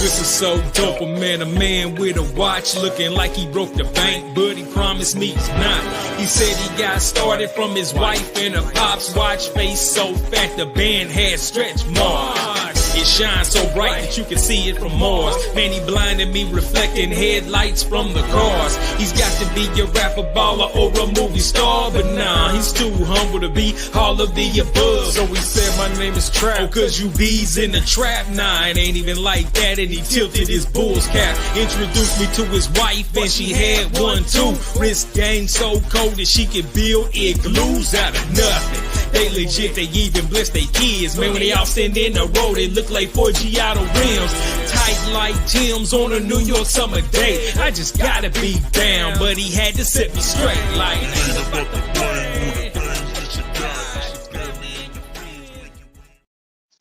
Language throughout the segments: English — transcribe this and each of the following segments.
This is so dope, a man with a watch looking like he broke the bank, but he promised me he's not. He said he got started from his wife and a pop's watch, face so fat the band had stretch marks. It shines so bright that you can see it from Mars. Man, he blinded me, reflecting headlights from the cars. He's got to be a rapper, baller, or a movie star, but nah, he's too humble to be all of the above. So he said, my name is Trap, oh, cause you bees in the trap. Nah, it ain't even like that, and he tilted his bull's cap. Introduced me to his wife, and she had one too. Wrist game so cold that she could build igloos out of nothing. They legit, they even bless their kids. Man, when they all stand in a row, they look like 4 Giotto rims. Tight like Tim's on a New York summer day. I just gotta be down, but he had to set me straight like.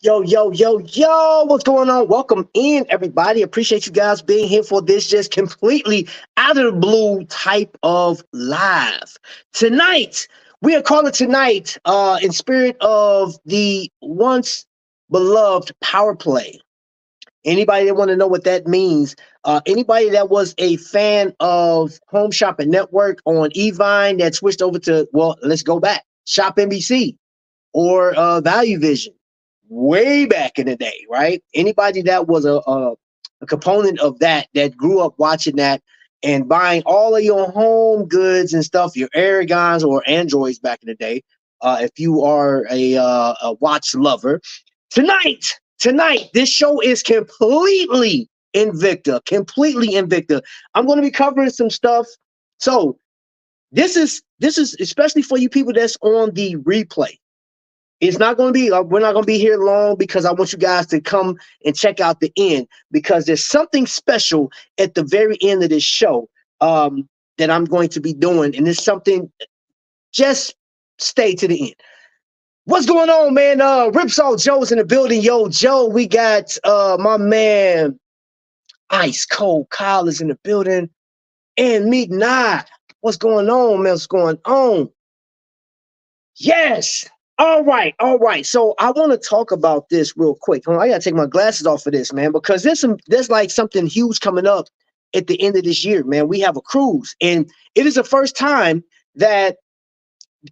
Yo, what's going on? Welcome in, everybody. Appreciate you guys being here for this just completely out of the blue type of live. Tonight, we are calling tonight in spirit of the once beloved PowerPlay. Anybody that want to know what that means, anybody that was a fan of Home Shopping Network on Evine that switched over to, well, let's go back, Shop NBC or Value Vision. Way back in the day, right? Anybody that was a component of that grew up watching that and buying all of your home goods and stuff, your Aragons or Androids back in the day, if you are a watch lover. Tonight, this show is completely Invicta. I'm going to be covering some stuff. So this is especially for you people that's on the replay. It's not going to be, we're not going to be here long because I want you guys to come and check out the end, because there's something special at the very end of this show that I'm going to be doing. And it's something, just stay to the end. What's going on, man? Ripsaw Joe's in the building. Yo, Joe, we got my man Ice Cold Kyle is in the building. And Meet Nod. What's going on, man? What's going on? Yes. All right. So I want to talk about this real quick. I got to take my glasses off for this, man, because there's like something huge coming up at the end of this year, man. We have a cruise, and it is the first time that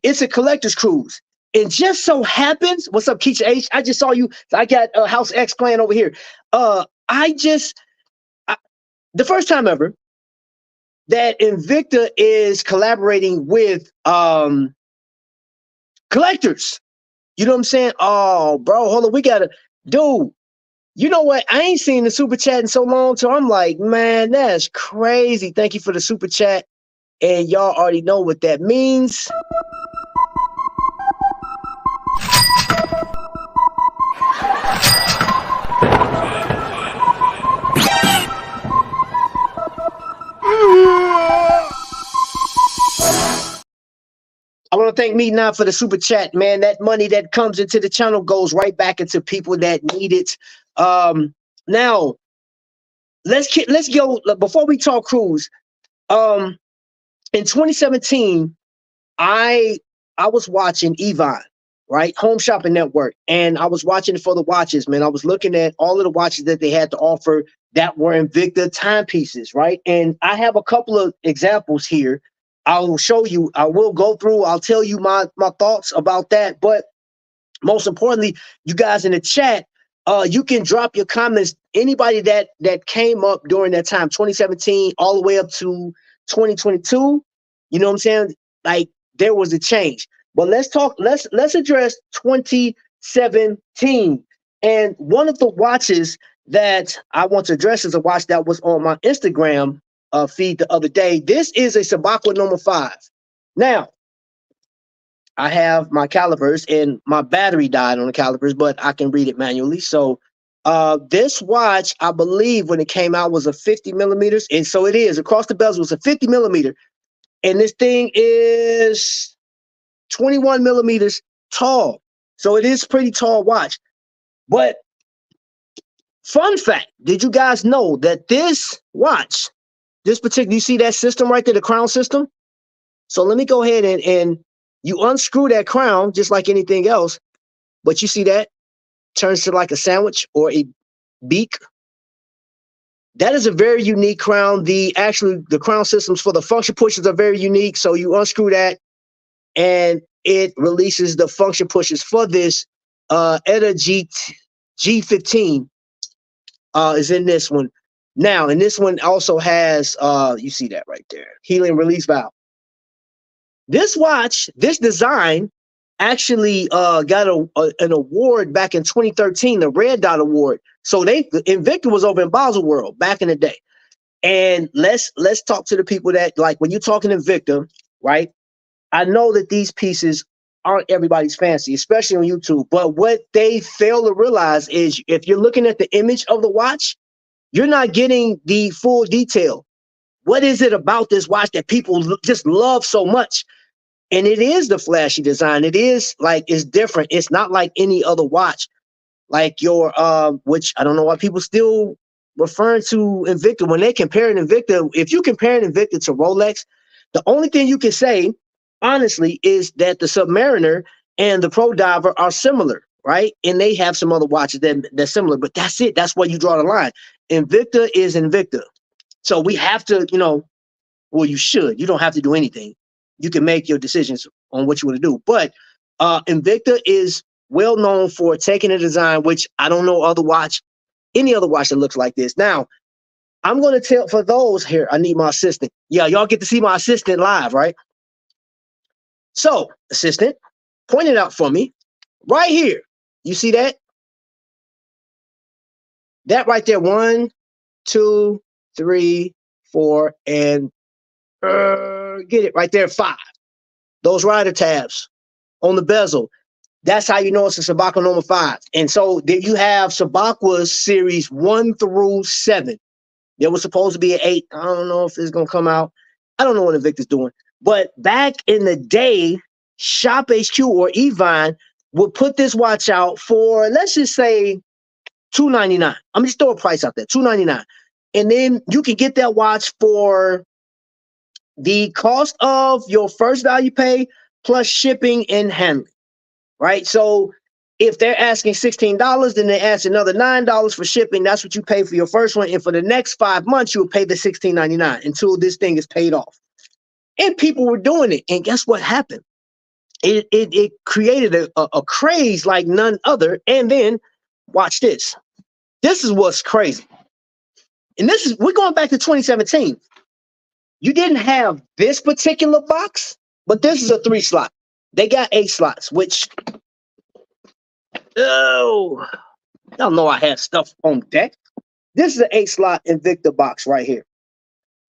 it's a collector's cruise. And just so happens, what's up, Keisha H? I just saw you. I got House X playing over here. The first time ever that Invicta is collaborating with collectors. You know what I'm saying? Oh, bro, hold on. We gotta, dude. You know what? I ain't seen the super chat in so long, so I'm like, man, that's crazy. Thank you for the super chat, and y'all already know what that means. I want to thank Me Now for the super chat, man. That money that comes into the channel goes right back into people that need it. Now, let's go before we talk cruise. In 2017, I was watching Evine, right, Home Shopping Network, and I was watching it for the watches, man. I was looking at all of the watches that they had to offer that were Invicta timepieces, right? And I have a couple of examples here. I will show you. I will go through. I'll tell you my thoughts about that. But most importantly, you guys in the chat, you can drop your comments. Anybody that came up during that time, 2017, all the way up to 2022. You know what I'm saying? Like, there was a change. But let's address 2017. And one of the watches that I want to address is a watch that was on my Instagram feed the other day. This is a Sabakwa number 5. Now, I have my calibers and my battery died on the calibers, but I can read it manually. So this watch, I believe when it came out, was a 50 millimeters. And so it is. Across the bezel was a 50 millimeter. And this thing is 21 millimeters tall. So it is pretty tall watch. But fun fact, did you guys know that this watch, this particular, you see that system right there, the crown system? So let me go ahead and you unscrew that crown just like anything else, but you see that turns to like a sandwich or a beak. That is a very unique crown. The crown systems for the function pushers are very unique. So you unscrew that and it releases the function pushers for this. ETA G15 is in this one. Now, and this one also has, you see that right there, helium release valve. This watch, this design actually got an award back in 2013, the Red Dot Award. So Invicta was over in Basel World back in the day. And let's talk to the people that, like, when you're talking Invicta, right? I know that these pieces aren't everybody's fancy, especially on YouTube. But what they fail to realize is if you're looking at the image of the watch, you're not getting the full detail. What is it about this watch that people just love so much? And it is the flashy design. It is like, it's different. It's not like any other watch. Like your, which I don't know why people still referring to Invicta. When they compare an Invicta, if you compare an Invicta to Rolex, the only thing you can say, honestly, is that the Submariner and the Pro Diver are similar, right? And they have some other watches that's similar, but that's it. That's where you draw the line. Invicta is Invicta. So we have to, well, you should. You don't have to do anything. You can make your decisions on what you want to do. But Invicta is well known for taking a design, which I don't know any other watch that looks like this. Now, I'm going to tell, for those here, I need my assistant. Yeah, y'all get to see my assistant live, right? So, assistant, point it out for me. Right here. You see that? That right there, 1, 2, 3, 4, and get it right there, 5. Those rider tabs on the bezel. That's how you know it's a Sabacco number 5. And so there you have Sabacco's series 1 through 7. There was supposed to be an 8. I don't know if it's going to come out. I don't know what Invicta's doing. But back in the day, Shop HQ or Evine would put this watch out for, let's just say, $299. I'm just throw a price out there, $299. And then you can get that watch for the cost of your first value pay plus shipping and handling, right? So if they're asking $16, then they ask another $9 for shipping. That's what you pay for your first one. And for the next 5 months, you'll pay the $16.99 until this thing is paid off. And people were doing it. And guess what happened? It created a craze like none other. And then watch this. This is what's crazy. And we're going back to 2017. You didn't have this particular box, but this is a 3 slot. They got 8 slots, which, y'all know I had stuff on deck. This is an 8 slot Invicta box right here.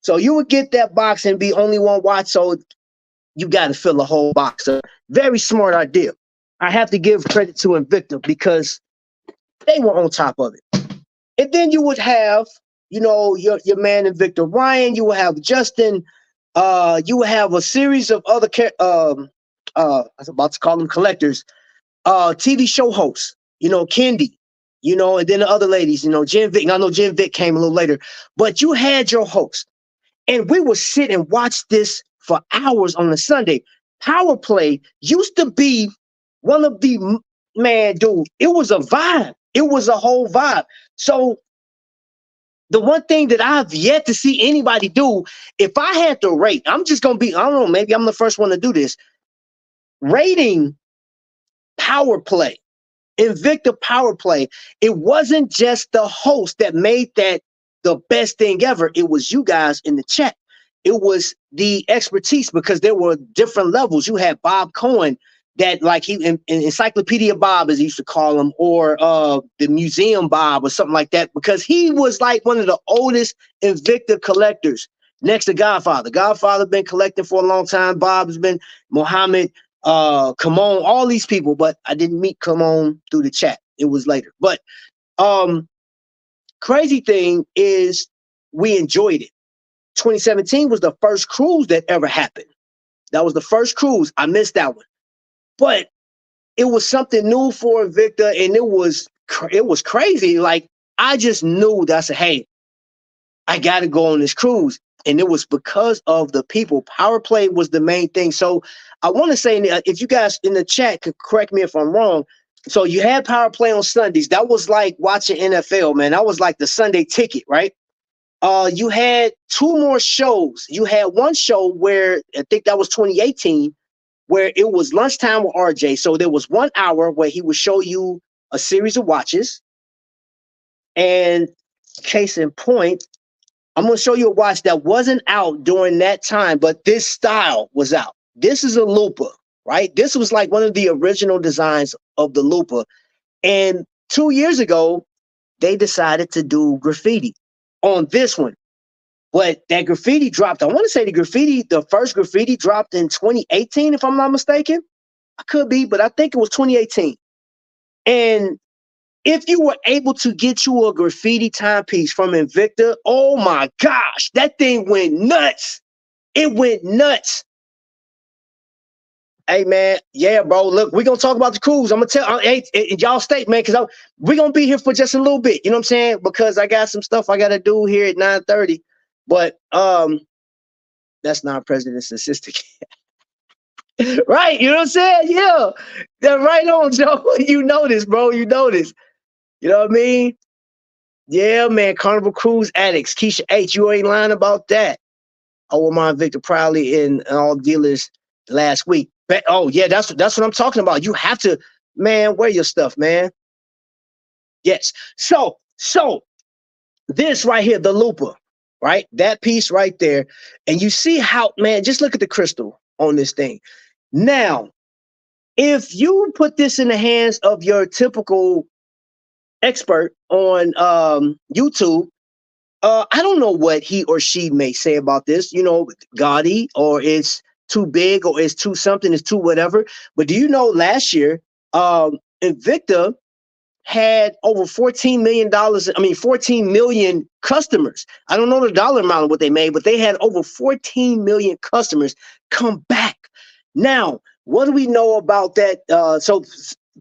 So you would get that box and be only one watch. So you got to fill the whole box up. Very smart idea. I have to give credit to Invicta because they were on top of it. And then you would have, your man Invicta Ryan. You will have Justin. You will have a series of other, I was about to call them collectors, TV show hosts. Kendi. And then the other ladies. Jen Vick. And I know Jen Vick came a little later, but you had your host, and we would sit and watch this for hours on a Sunday. PowerPlay used to be one of the, man, dude, it was a vibe. It was a whole vibe. So the one thing that I've yet to see anybody do, if I had to rate, I'm just going to be, I don't know, maybe I'm the first one to do this. Rating PowerPlay, Invicta PowerPlay, it wasn't just the host that made that the best thing ever. It was you guys in the chat. It was the expertise, because there were different levels. You had Bob Cohen, that, like, he in Encyclopedia Bob, as he used to call him, or the Museum Bob or something like that, because he was like one of the oldest Invicta collectors next to Godfather. Godfather been collecting for a long time. Bob has been, Muhammad, Kamon, all these people, but I didn't meet Kamon through the chat. It was later. But crazy thing is we enjoyed it. 2017 was the first cruise that ever happened. That was the first cruise. I missed that one. But it was something new for Invicta, and it was crazy. Like, I just knew that I said, hey, I got to go on this cruise. And it was because of the people. PowerPlay was the main thing. So I want to say, if you guys in the chat could correct me if I'm wrong. So you had PowerPlay on Sundays. That was like watching NFL, man. That was like the Sunday ticket, right? You had two more shows. You had one show where I think that was 2018, where it was lunchtime with RJ. So there was 1 hour where he would show you a series of watches. And case in point, I'm going to show you a watch that wasn't out during that time, but this style was out. This is a Lupa, right? This was like one of the original designs of the Lupa. And 2 years ago, they decided to do graffiti on this one. But that graffiti dropped. I want to say the first graffiti dropped in 2018, if I'm not mistaken. I could be, but I think it was 2018. And if you were able to get you a graffiti timepiece from Invicta, oh my gosh, that thing went nuts. It went nuts. Hey man, yeah, bro. Look, we're gonna talk about the cruise. I'm gonna tell hey, y'all stay, man, because we're gonna be here for just a little bit. You know what I'm saying? Because I got some stuff I gotta do here at 9:30. But that's not president's assistant. Right, you know what I'm saying? Yeah. That right on, Joe. You know this, bro. You know this. You know what I mean? Yeah, man. Carnival Cruise Addicts. Keisha H, you ain't lying about that. I wore my Invicta proudly in all dealers last week. But, oh, yeah, that's what I'm talking about. You have to, man, wear your stuff, man. Yes. So this right here, the Lupa, right? That piece right there. And you see how, man, just look at the crystal on this thing. Now, if you put this in the hands of your typical expert on YouTube, I don't know what he or she may say about this, you know, gaudy, or it's too big, or it's too something, it's too whatever. But do you know last year, Invicta had over $14 million, 14 million customers. I don't know the dollar amount of what they made, but they had over 14 million customers come back. Now, what do we know about that? So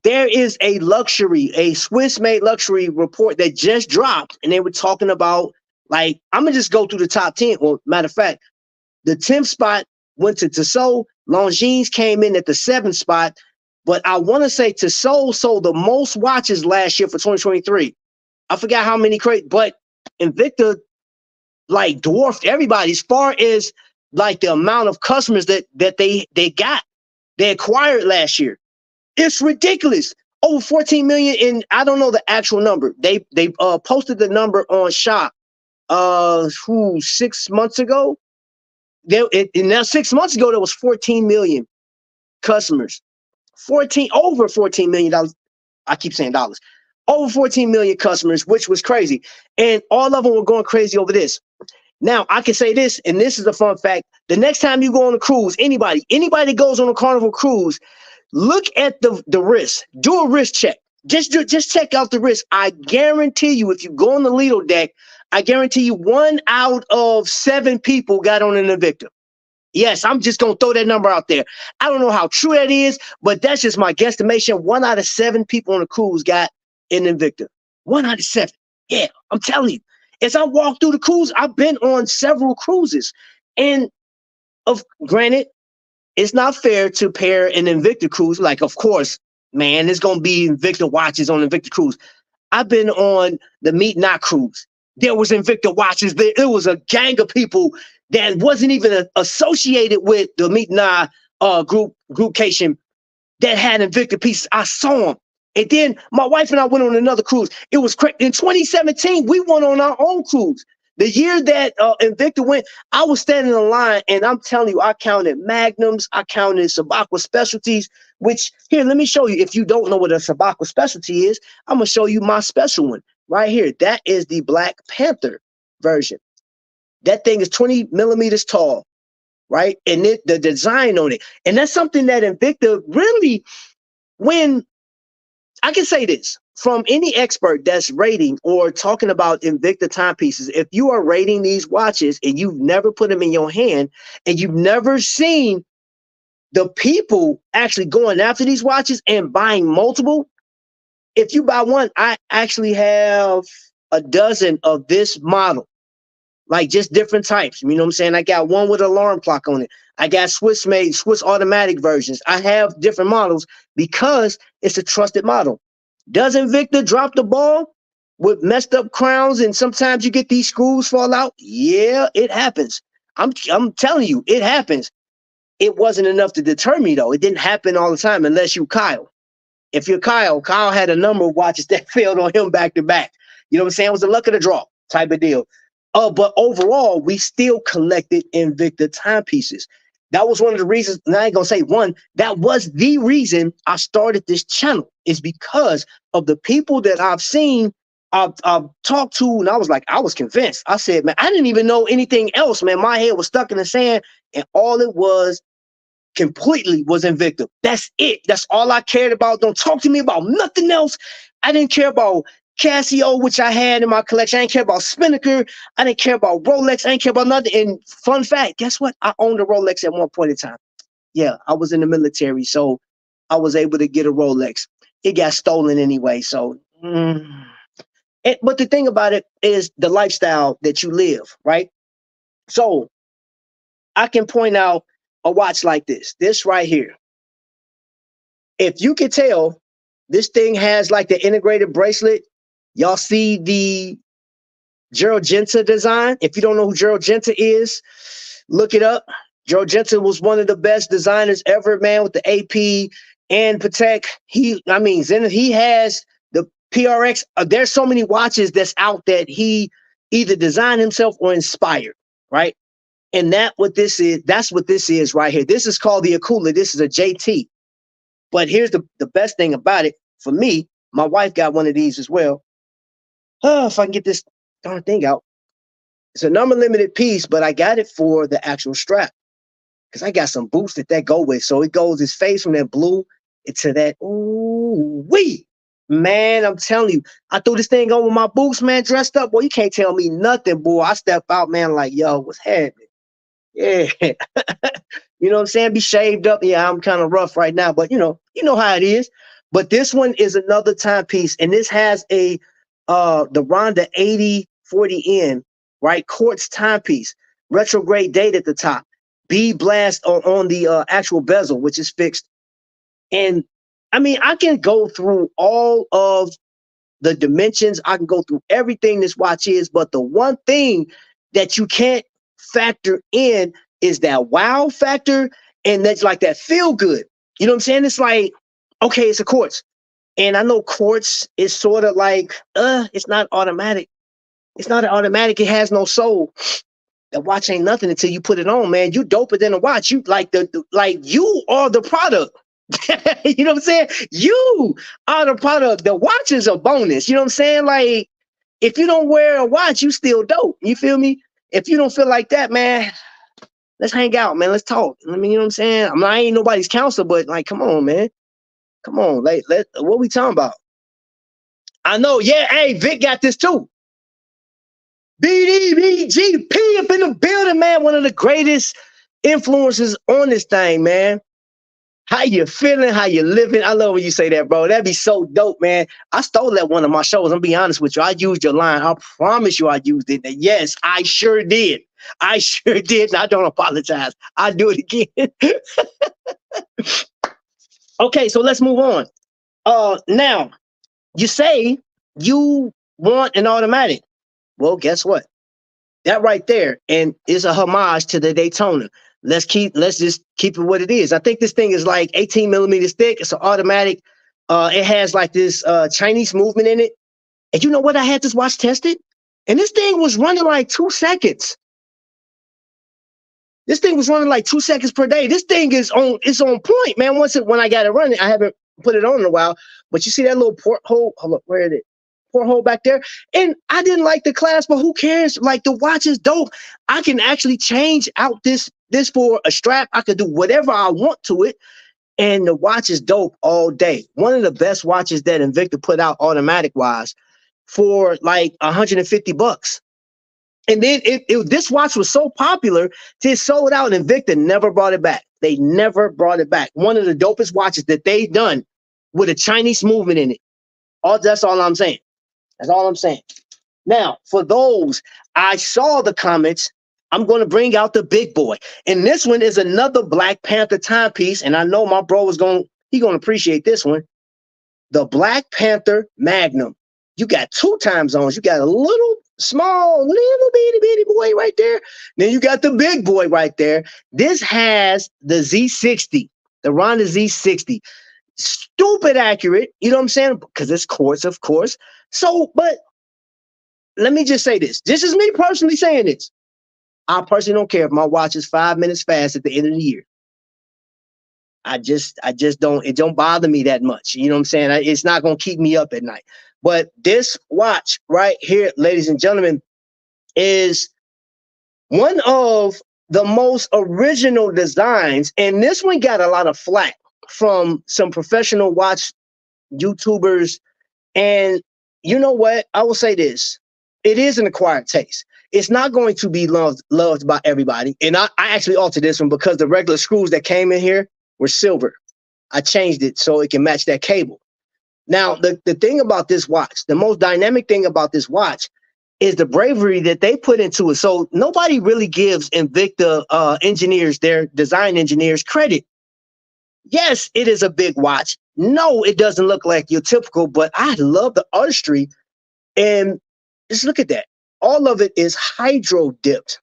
there is a Swiss-made luxury report that just dropped, and they were talking about, like, I'm going to just go through the top 10. Well, matter of fact, the 10th spot went to Tissot. Longines came in at the 7th spot. But I want to say Tissot sold the most watches last year for 2023. I forgot how many but Invicta like dwarfed everybody as far as like the amount of customers that they acquired last year. It's ridiculous. Over 14 million, and I don't know the actual number. They posted the number on Shop 6 months ago. And now 6 months ago there was 14 million customers. Over $14 million. I keep saying dollars. Over 14 million customers, which was crazy. And all of them were going crazy over this. Now, I can say this, and this is a fun fact. The next time you go on a cruise, anybody that goes on a Carnival cruise, look at the wrist. Do a wrist check. Just check out the wrist. I guarantee you, if you go on the Lido deck, I guarantee you 1 out of 7 people got on an Invicta. Yes, I'm just going to throw that number out there. I don't know how true that is, but that's just my guesstimation. 1 out of 7 people on the cruise got an Invicta. 1 out of 7. Yeah, I'm telling you. As I walk through the cruise, I've been on several cruises. And granted, it's not fair to pair an Invicta cruise. Like, of course, man, there's going to be Invicta watches on Invicta cruise. I've been on the Meet Not cruise. There was Invicta watches. There was a gang of people that wasn't even associated with the Meet Nah groupcation that had Invicta pieces. I saw them. And then my wife and I went on another cruise. It was crazy. In 2017, we went on our own cruise. The year that Invicta went, I was standing in line, and I'm telling you, I counted Magnums, I counted Sabacqua specialties, which, here, let me show you. If you don't know what a Sabacqua specialty is, I'm going to show you my special one right here. That is the Black Panther version. That thing is 20 millimeters tall, right? And the design on it. And that's something that Invicta really, when I can say this from any expert that's rating or talking about Invicta timepieces, if you are rating these watches and you've never put them in your hand and you've never seen the people actually going after these watches and buying multiple, if you buy one, I actually have a dozen of this model. Like just different types. You know what I'm saying? I got one with an alarm clock on it. I got Swiss automatic versions. I have different models because it's a trusted model. Does Invicta drop the ball? with messed up crowns, and sometimes you get these screws fall out. Yeah, it happens. I'm telling you, it happens. It wasn't enough to deter me though. It didn't happen all the time unless you Kyle. If you're Kyle had a number of watches that failed on him back to back. You know what I'm saying? It was the luck of the draw type of deal. But overall, we still collected Invicta timepieces. That was one of the reasons, and I ain't gonna say one, that was the reason I started this channel, is because of the people that I've seen, I've talked to, and I was convinced. I said, man, I didn't even know anything else, man. My head was stuck in the sand, and all it was completely was Invicta. That's it. That's all I cared about. Don't talk to me about nothing else. I didn't care about Casio, which I had in my collection. I didn't care about Spinnaker. I didn't care about Rolex. I didn't care about nothing. And fun fact, guess what? I owned a Rolex at one point in time. Yeah, I was in the military, so I was able to get a Rolex. It got stolen anyway, so. But the thing about it is the lifestyle that you live, right? So I can point out a watch like this right here. If you can tell, this thing has like the integrated bracelet. Y'all see the Gerald Genta design. If you don't know who Gerald Genta is, look it up. Gerald Genta was one of the best designers ever, man, with the AP and Patek. He has the PRX. There's so many watches that's out that he either designed himself or inspired, right? And that's what this is right here. This is called the Akula. This is a JT. But here's the best thing about it. For me, my wife got one of these as well. Oh, if I can get this darn thing out. It's a number limited piece, but I got it for the actual strap, because I got some boots that go with. So it goes, its face from that blue into that, ooh wee. Man, I'm telling you, I threw this thing on with my boots, man, dressed up. Boy, you can't tell me nothing, boy. I step out, man, like, yo, what's happening? Yeah. You know what I'm saying? Be shaved up. Yeah, I'm kind of rough right now, but you know how it is. But this one is another timepiece, and this has a the Ronda 8040N, right? Quartz timepiece, retrograde date at the top, B blast on the actual bezel, which is fixed. And I mean, I can go through all of the dimensions. I can go through everything this watch is, but the one thing that you can't factor in is that wow factor, and that's like that feel good. You know what I'm saying? It's like, okay, it's a quartz. And I know quartz is sort of like, it's not automatic. It's not an automatic. It has no soul. The watch ain't nothing until you put it on, man. You doper than a watch. You like you are the product. You know what I'm saying? You are the product. The watch is a bonus. You know what I'm saying? Like, if you don't wear a watch, you still dope. You feel me? If you don't feel like that, man, let's hang out, man. Let's talk. I mean, you know what I'm saying? I ain't nobody's counselor, but like, come on, man. Come on, like, what we talking about? I know, yeah. Hey, Vic got this too. BDBGP up in the building, man. One of the greatest influences on this thing, man. How you feeling? How you living? I love when you say that, bro. That'd be so dope, man. I stole that one of my shows. I'm being honest with you. I used your line. I promise you I used it. And yes, I sure did. I sure did. And I don't apologize. I'll do it again. Okay, so let's move on. Now, you say you want an automatic. Well, guess what? That right there, and is a homage to the Daytona. Let's just keep it what it is. I think this thing is like 18 millimeters thick. It's an automatic. It has like this Chinese movement in it. And you know what? I had this watch tested, and this thing was running like 2 seconds. This thing was running like 2 seconds per day. This thing is on point, man. When I got it running, I haven't put it on in a while. But you see that little porthole? Hold up, where is it? Porthole back there. And I didn't like the clasp, but who cares? Like, the watch is dope. I can actually change out this for a strap. I could do whatever I want to it. And the watch is dope all day. One of the best watches that Invicta put out automatic wise for like $150. And then this watch was so popular, it sold out, and Invicta never brought it back. They never brought it back. One of the dopest watches that they've done with a Chinese movement in it. That's all I'm saying. That's all I'm saying. Now, for those, I saw the comments. I'm going to bring out the big boy. And this one is another Black Panther timepiece. And I know my bro is going to appreciate this one. The Black Panther Magnum. You got 2 time zones. You got a little small, little bitty boy right there. Then you got the big boy right there. This has the Z60, the Ronda Z60. Stupid accurate, you know what I'm saying? Because it's quartz, of course. So, but let me just say this. This is me personally saying this. I personally don't care if my watch is 5 minutes fast at the end of the year. I just don't, it don't bother me that much. You know what I'm saying? It's not going to keep me up at night. But this watch right here, ladies and gentlemen, is one of the most original designs. And this one got a lot of flack from some professional watch YouTubers. And you know what? I will say this. It is an acquired taste. It's not going to be loved by everybody. And I actually altered this one because the regular screws that came in here were silver. I changed it so it can match that cable. Now, the thing about this watch, the most dynamic thing about this watch is the bravery that they put into it. So nobody really gives Invicta engineers, their design engineers, credit. Yes, it is a big watch. No, it doesn't look like your typical, but I love the artistry. And just look at that. All of it is hydro dipped.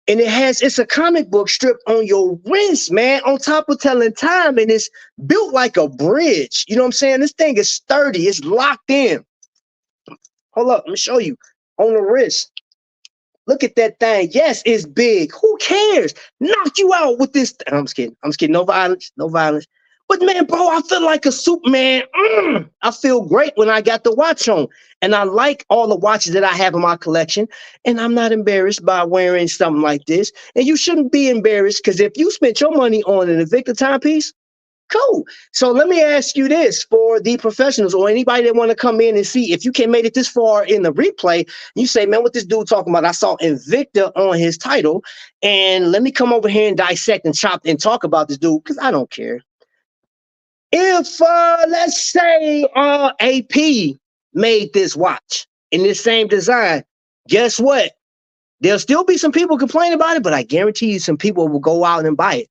And it's a comic book strip on your wrist, man, on top of telling time. And it's built like a bridge. You know what I'm saying? This thing is sturdy. It's locked in. Hold up. Let me show you on the wrist. Look at that thing. Yes, it's big. Who cares? Knock you out with this. I'm just kidding. I'm just kidding. No violence. No violence. But man, bro, I feel like a Superman. I feel great when I got the watch on. And I like all the watches that I have in my collection. And I'm not embarrassed by wearing something like this. And you shouldn't be embarrassed because if you spent your money on an Invicta timepiece, cool. So let me ask you this for the professionals or anybody that want to come in and see if you can make it this far in the replay. You say, man, what this dude talking about? I saw Invicta on his title. And let me come over here and dissect and chop and talk about this dude because I don't care. If, let's say, AP made this watch in this same design, guess what? There'll still be some people complaining about it, but I guarantee you some people will go out and buy it.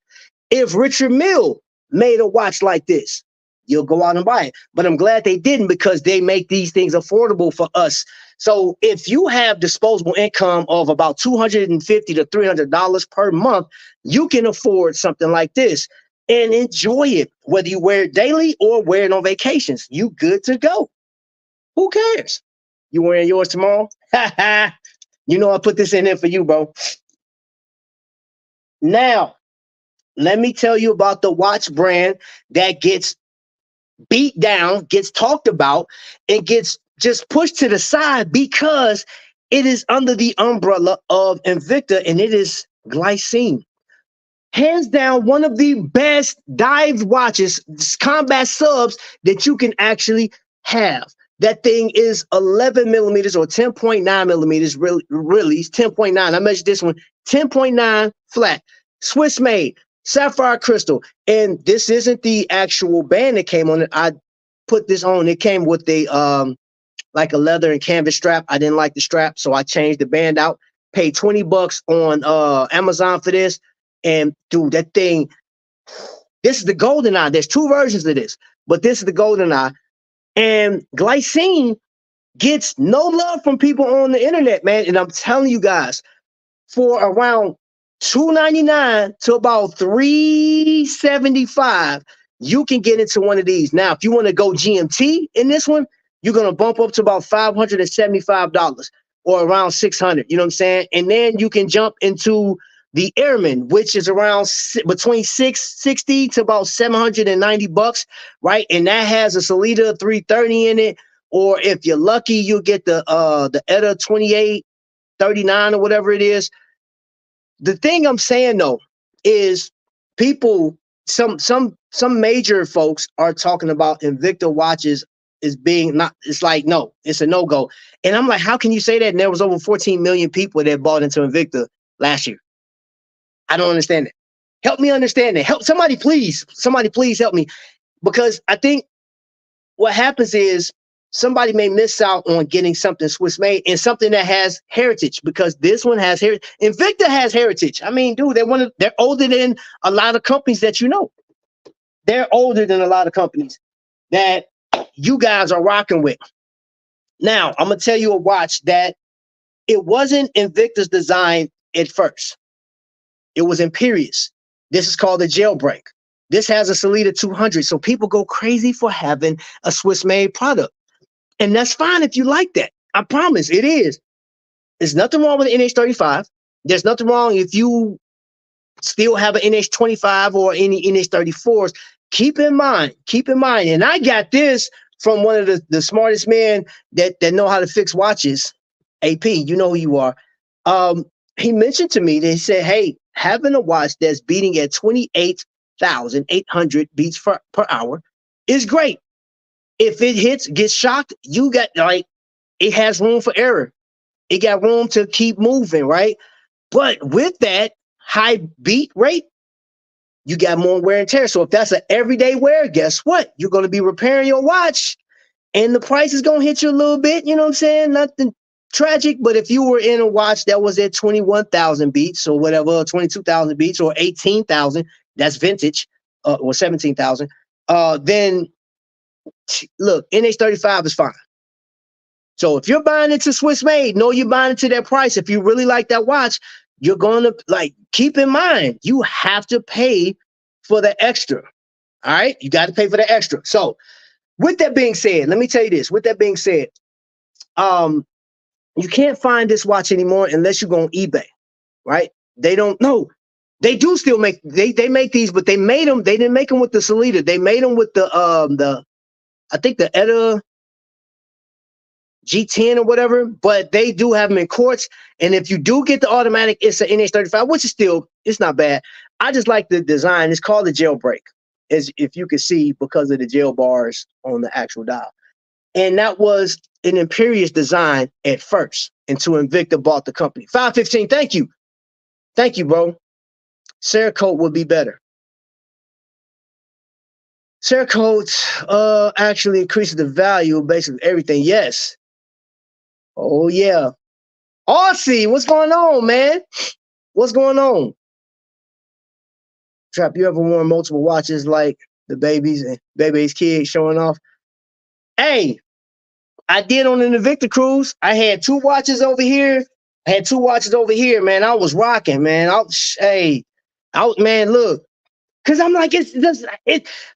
If Richard Mille made a watch like this, you'll go out and buy it. But I'm glad they didn't because they make these things affordable for us. So if you have disposable income of about $250 to $300 per month, you can afford something like this. And enjoy it, whether you wear it daily or wear it on vacations. You good to go. Who cares? You wearing yours tomorrow? You know I put this in there for you, bro. Now, let me tell you about the watch brand that gets beat down, gets talked about, and gets just pushed to the side because it is under the umbrella of Invicta, and it is Glycine. Hands down, one of the best dive watches, combat subs that you can actually have. That thing is 11 millimeters or 10.9 millimeters, really 10.9. I measured this one, 10.9 flat, Swiss made, sapphire crystal. And this isn't the actual band that came on it. I put this on. It came with a like a leather and canvas strap. I didn't like the strap, so I changed the band out. Paid $20 on Amazon for this. And dude, that thing, this is the golden eye. There's 2 versions of this, but this is the golden eye. And Glycine gets no love from people on the internet, man. And I'm telling you guys, for around $299 to about $375, you can get into one of these. Now, if you want to go GMT in this one, you're going to bump up to about $575 or around $600. You know what I'm saying? And then you can jump into the Airman, which is around between $660 to about $790, right? And that has a Solita 330 in it. Or if you're lucky, you'll get the ETA 2839 or whatever it is. The thing I'm saying though is people, some major folks are talking about Invicta watches as being not. It's like no, it's a no-go. And I'm like, how can you say that? And there was over 14 million people that bought into Invicta last year. I don't understand it. Help me understand it. Help somebody please help me. Because I think what happens is somebody may miss out on getting something Swiss made and something that has heritage, because this one has heritage. Invicta has heritage. I mean, dude, they're older than a lot of companies that you know. They're older than a lot of companies that you guys are rocking with. Now, I'm going to tell you a watch that it wasn't Invicta's design at first. It was Imperius. This is called the Jailbreak. This has a Salida 200. So people go crazy for having a Swiss-made product. And that's fine if you like that. I promise it is. There's nothing wrong with the NH35. There's nothing wrong if you still have an NH25 or any NH34s. Keep in mind, and I got this from one of the smartest men that know how to fix watches. AP, you know who you are. He mentioned to me that he said, hey, having a watch that's beating at 28,800 beats per hour is great. If it gets shocked, you got it has room for error. It got room to keep moving, right? But with that high beat rate, you got more wear and tear. So if that's an everyday wear, guess what? You're going to be repairing your watch and the price is going to hit you a little bit. You know what I'm saying? Nothing tragic. But if you were in a watch that was at 21,000 beats or whatever, 22,000 beats or 18,000, that's vintage, or 17,000, then look, NH35 is fine. So if you're buying it to Swiss made, know you're buying it to that price. If you really like that watch, you're going to keep in mind, you have to pay for the extra. All right. You got to pay for the extra. So with that being said, let me tell you this. With that being said, you can't find this watch anymore unless you go on eBay, right? They don't know. They do still make, they make these, but they didn't make them with the Salida. They made them with I think the ETA G10 or whatever, but they do have them in quartz. And if you do get the automatic, it's an NH35, which is still, it's not bad. I just like the design. It's called the Jailbreak, as if you can see, because of the jail bars on the actual dial. And that was an Imperius design at first until Invicta bought the company. 515, thank you. Thank you, bro. Cerakote would be better. Cerakote actually increases the value of basically everything. Yes. Oh, yeah. Aussie, what's going on, man? What's going on? Trap, you ever worn multiple watches like the baby's kid showing off? Hey, I did on an Invicta cruise. I had 2 watches over here. I had 2 watches over here, man. I was rocking, man. Man, look. Because I'm like,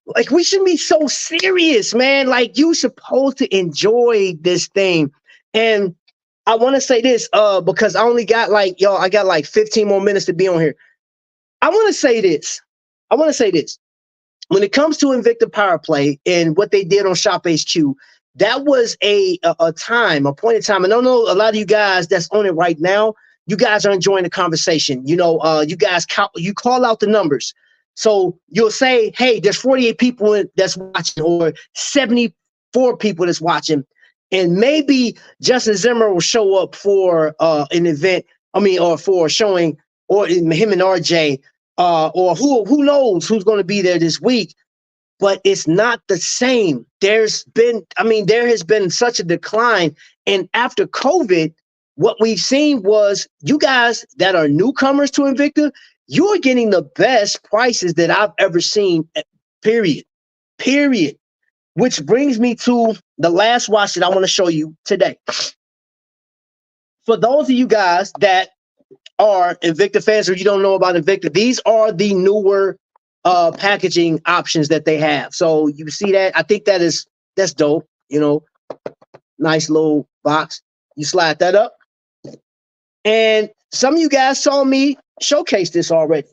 like, we shouldn't be so serious, man. Like, you supposed to enjoy this thing. And I want to say this, because I only got I got like 15 more minutes to be on here. I want to say this. When it comes to Invicta PowerPlay and what they did on Shop HQ, that was a point in time. And I know a lot of you guys that's on it right now, you guys are enjoying the conversation. You know, you guys you call out the numbers. So you'll say, hey, there's 48 people that's watching, or 74 people that's watching. And maybe Justin Zimmer will show up for an event, or for a showing, or him and RJ, or who knows who's going to be there this week. But it's not the same. There has been such a decline. And after COVID, what we've seen was you guys that are newcomers to Invicta, you're getting the best prices that I've ever seen, period. Which brings me to the last watch that I want to show you today. For those of you guys that are Invicta fans or you don't know about Invicta, these are the newer packaging options that they have. So you see that? I think that's dope. You know, nice little box. You slide that up. And some of you guys saw me showcase this already,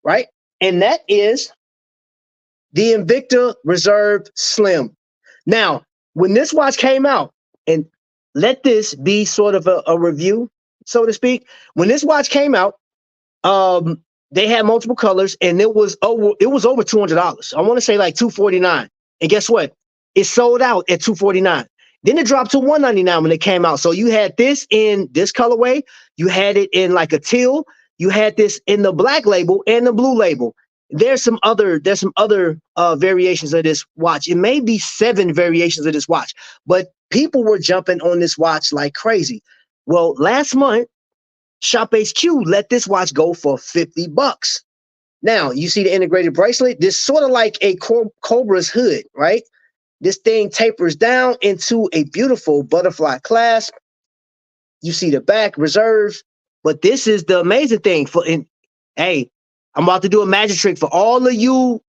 right? And that is the Invicta Reserve Slim. Now, when this watch came out, and let this be sort of a review, so to speak. When this watch came out, they had multiple colors, and it was over $200. I want to say like $249. And guess what? It sold out at $249. Then it dropped to $199 when it came out. So you had this in this colorway. You had it in like a teal. You had this in the black label and the blue label. There's some other variations of this watch. It may be 7 variations of this watch, but people were jumping on this watch like crazy. Well, last month, Shop HQ let this watch go for $50. Now, you see the integrated bracelet? This sort of like a Cobra's hood, right? This thing tapers down into a beautiful butterfly clasp. You see the back reserve, but this is the amazing thing. Hey, I'm about to do a magic trick for all of you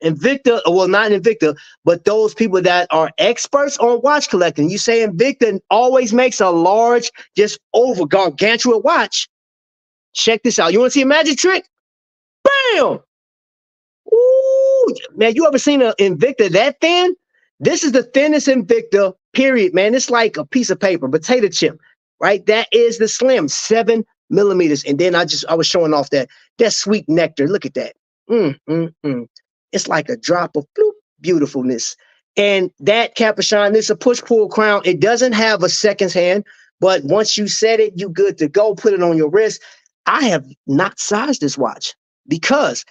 Invicta, well, not Invicta, but those people that are experts on watch collecting. You say Invicta always makes a large, just over gargantuan watch. Check this out. You want to see a magic trick? Bam! Ooh, man, you ever seen an Invicta that thin? This is the thinnest Invicta, period, man. It's like a piece of paper, potato chip, right? That is the slim, 7 millimeters. And then I was showing off that sweet nectar. Look at that. It's like a drop of bloop, beautifulness. And that capuchon, it's a push-pull crown. It doesn't have a seconds hand, but once you set it, you good to go. Put it on your wrist. I have not sized this watch because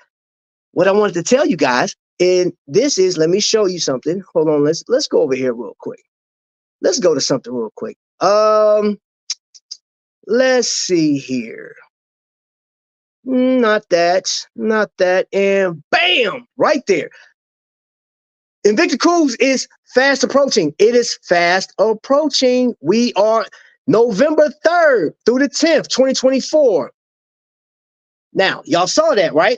what I wanted to tell you guys, and this is, let me show you something. Hold on, let's go over here real quick. Let's go to something real quick. Let's see here. Not that, and bam, right there. Invicta Cruise is fast approaching. It is fast approaching. We are November 3rd through the 10th, 2024. Now, y'all saw that, right?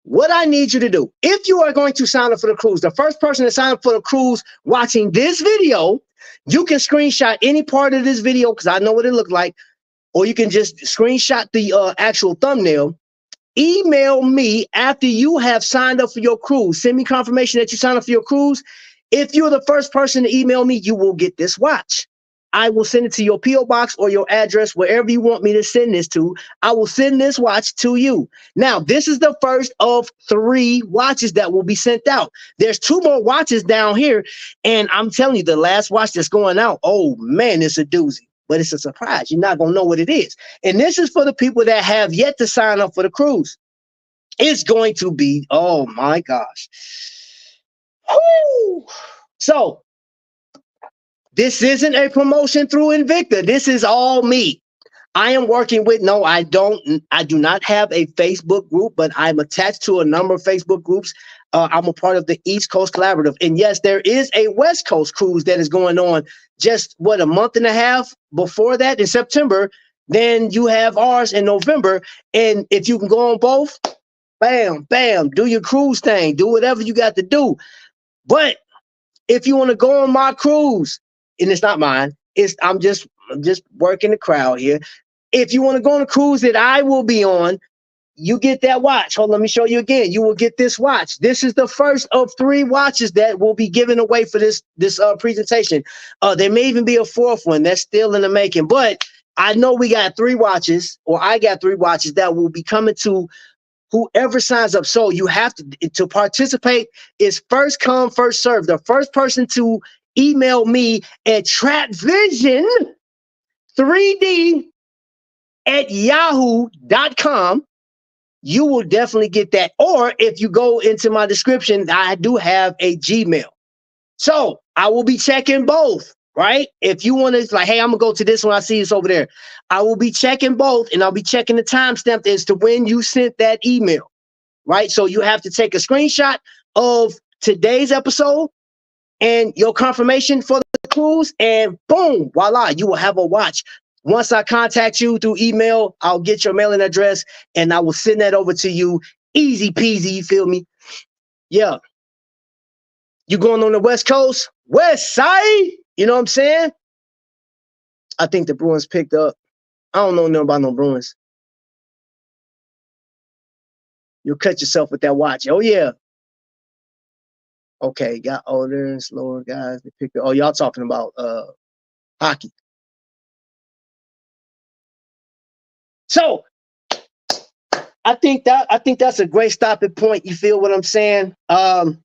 What I need you to do, if you are going to sign up for the cruise, the first person to sign up for the cruise watching this video, you can screenshot any part of this video because I know what it looked like, or you can just screenshot the actual thumbnail. Email me after you have signed up for your cruise. Send me confirmation that you signed up for your cruise. If you're the first person to email me, you will get this watch. I will send it to your P.O. box or your address, wherever you want me to send this to. I will send this watch to you. Now, this is the first of 3 watches that will be sent out. There's 2 more watches down here, and I'm telling you, the last watch that's going out, oh man, it's a doozy. But it's a surprise. You're not going to know what it is. And this is for the people that have yet to sign up for the cruise. It's going to be, oh my gosh. Woo! So, this isn't a promotion through Invicta. This is all me. I am working with, no, I do not have a Facebook group, but I'm attached to a number of Facebook groups. I'm a part of the East Coast Collaborative. And yes, there is a West Coast cruise that is going on just, a month and a half before that in September. Then you have ours in November. And if you can go on both, bam, bam, do your cruise thing. Do whatever you got to do. But if you want to go on my cruise, and it's not mine, I'm just working the crowd here. If you want to go on a cruise that I will be on, you get that watch. Hold on, let me show you again. You will get this watch. This is the first of 3 watches that will be given away for this presentation. There may even be a 4th one that's still in the making, but I know we got 3 watches, or I got 3 watches that will be coming to whoever signs up. So you have to participate. Is first come, first serve. The first person to email me at trapvision3d@yahoo.com, you will definitely get that. Or if you go into my description, I do have a Gmail. So I will be checking both, right? If you want to, like, hey, I'm going to go to this one, I see it's over there. I will be checking both, and I'll be checking the timestamp as to when you sent that email, right? So you have to take a screenshot of today's episode and your confirmation for the cruise, and boom, voila, you will have a watch. Once I contact you through email, I'll get your mailing address and I will send that over to you. Easy peasy, you feel me? Yeah. You going on the West Coast? West Side? You know what I'm saying? I think the Bruins picked up. I don't know nothing about no Bruins. You'll cut yourself with that watch. Oh, yeah. Okay, got older and slower guys. They picked up. Oh, y'all talking about hockey. So I think that's a great stopping point. You feel what I'm saying? And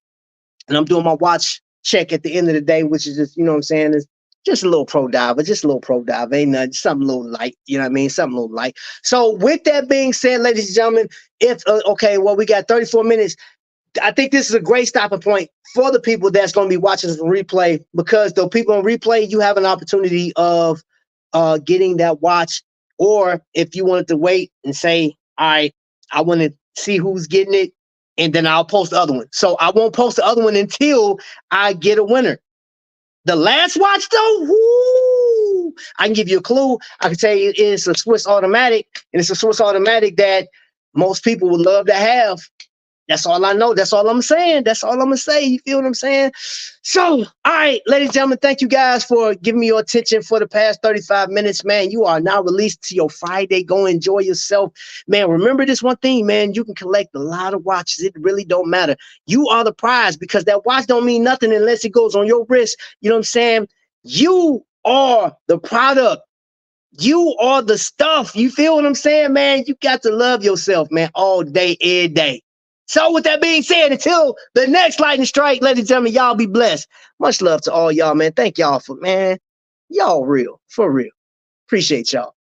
I'm doing my watch check at the end of the day, which is just, you know what I'm saying, is just a little pro dive, ain't nothing, something a little light, you know what I mean, something a little light. So with that being said, ladies and gentlemen, we got 34 minutes. I think this is a great stopping point for the people that's going to be watching this on replay, because the people on replay, you have an opportunity of getting that watch. Or if you wanted to wait and say, all right, I want to see who's getting it, and then I'll post the other one. So I won't post the other one until I get a winner. The last watch though, woo, I can give you a clue. I can tell you it's a Swiss automatic, and it's a Swiss automatic that most people would love to have. That's all I know. That's all I'm saying. That's all I'm gonna say. You feel what I'm saying? So, all right, ladies and gentlemen, thank you guys for giving me your attention for the past 35 minutes, man. You are now released to your Friday. Go enjoy yourself, man. Remember this one thing, man. You can collect a lot of watches. It really don't matter. You are the prize, because that watch don't mean nothing unless it goes on your wrist. You know what I'm saying? You are the product. You are the stuff. You feel what I'm saying, man? You got to love yourself, man, all day, every day. So with that being said, until the next lightning strike, ladies and gentlemen, y'all be blessed. Much love to all y'all, man. Thank y'all for, man, y'all real, for real. Appreciate y'all.